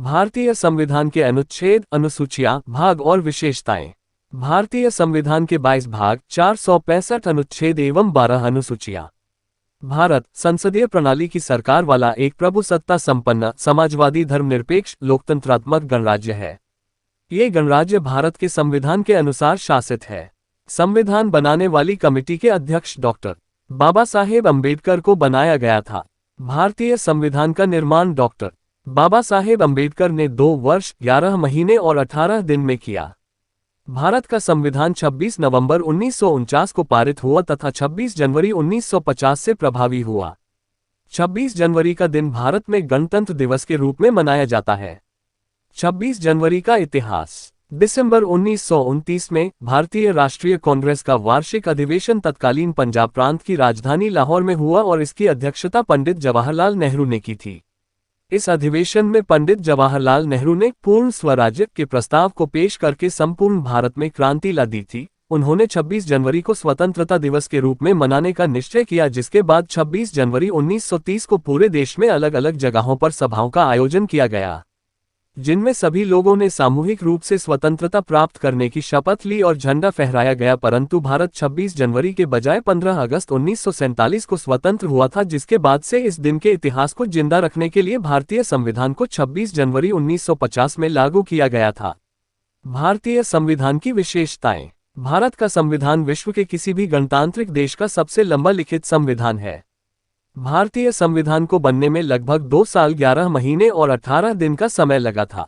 भारतीय संविधान के अनुच्छेद, अनुसूचियां, भाग और विशेषताएं। भारतीय संविधान के 22 भाग, 465 अनुच्छेद एवं 12 अनुसूचियां। भारत संसदीय प्रणाली की सरकार वाला एक प्रभुसत्ता संपन्न, समाजवादी, धर्मनिरपेक्ष, लोकतंत्रात्मक गणराज्य है। ये गणराज्य भारत के संविधान के अनुसार शासित है। संविधान बनाने वाली कमेटी के अध्यक्ष डॉक्टर बाबा साहेब अम्बेडकर को बनाया गया था। भारतीय संविधान का निर्माण डॉक्टर बाबा साहेब अम्बेडकर ने 2 वर्ष, 11 महीने और 18 दिन में किया। भारत का संविधान 26 नवंबर 1949 को पारित हुआ तथा 26 जनवरी 1950 से प्रभावी हुआ। 26 जनवरी का दिन भारत में गणतंत्र दिवस के रूप में मनाया जाता है। 26 जनवरी का इतिहास। दिसंबर 1929 में भारतीय राष्ट्रीय कांग्रेस का वार्षिक अधिवेशन तत्कालीन पंजाब प्रांत की राजधानी लाहौर में हुआ और इसकी अध्यक्षता पंडित जवाहरलाल नेहरू ने की थी। इस अधिवेशन में पंडित जवाहरलाल नेहरू ने पूर्ण स्वराज्य के प्रस्ताव को पेश करके संपूर्ण भारत में क्रांति ला दी थी। उन्होंने 26 जनवरी को स्वतंत्रता दिवस के रूप में मनाने का निश्चय किया, जिसके बाद 26 जनवरी 1930 को पूरे देश में अलग अलग जगहों पर सभाओं का आयोजन किया गया, जिनमें सभी लोगों ने सामूहिक रूप से स्वतंत्रता प्राप्त करने की शपथ ली और झंडा फहराया गया। परंतु भारत 26 जनवरी के बजाय 15 अगस्त 1947 को स्वतंत्र हुआ था, जिसके बाद से इस दिन के इतिहास को जिंदा रखने के लिए भारतीय संविधान को 26 जनवरी 1950 में लागू किया गया था। भारतीय संविधान की विशेषताएं। भारत का संविधान विश्व के किसी भी गणतांत्रिक देश का सबसे लंबा लिखित संविधान है। भारतीय संविधान को बनने में लगभग 2 साल, 11 महीने और 18 दिन का समय लगा था।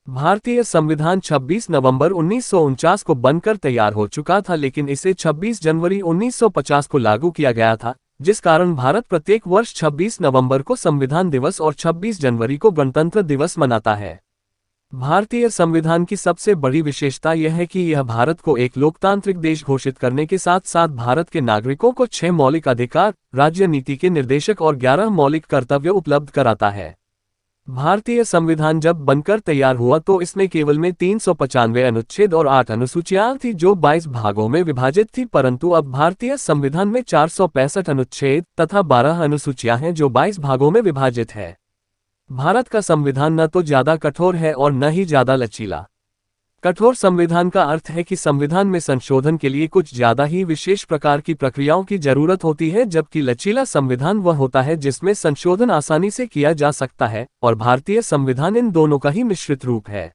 भारतीय संविधान 26 नवंबर 1949 को बनकर तैयार हो चुका था, लेकिन इसे 26 जनवरी 1950 को लागू किया गया था, जिस कारण भारत प्रत्येक वर्ष 26 नवंबर को संविधान दिवस और 26 जनवरी को गणतंत्र दिवस मनाता है। भारतीय संविधान की सबसे बड़ी विशेषता यह है कि यह भारत को एक लोकतांत्रिक देश घोषित करने के साथ साथ भारत के नागरिकों को 6 मौलिक अधिकार, राज्य नीति के निर्देशक और 11 मौलिक कर्तव्य उपलब्ध कराता है। भारतीय संविधान जब बनकर तैयार हुआ तो इसमें केवल में 395 अनुच्छेद और 8 अनुसूचियां थी, जो 22 भागों में विभाजित थी। परंतु अब भारतीय संविधान में 465 अनुच्छेद तथा 12 अनुसूचियां हैं, जो 22 भागों में विभाजित है। भारत का संविधान न तो ज्यादा कठोर है और न ही ज्यादा लचीला। कठोर संविधान का अर्थ है कि संविधान में संशोधन के लिए कुछ ज्यादा ही विशेष प्रकार की प्रक्रियाओं की जरूरत होती है, जबकि लचीला संविधान वह होता है जिसमें संशोधन आसानी से किया जा सकता है, और भारतीय संविधान इन दोनों का ही मिश्रित रूप है।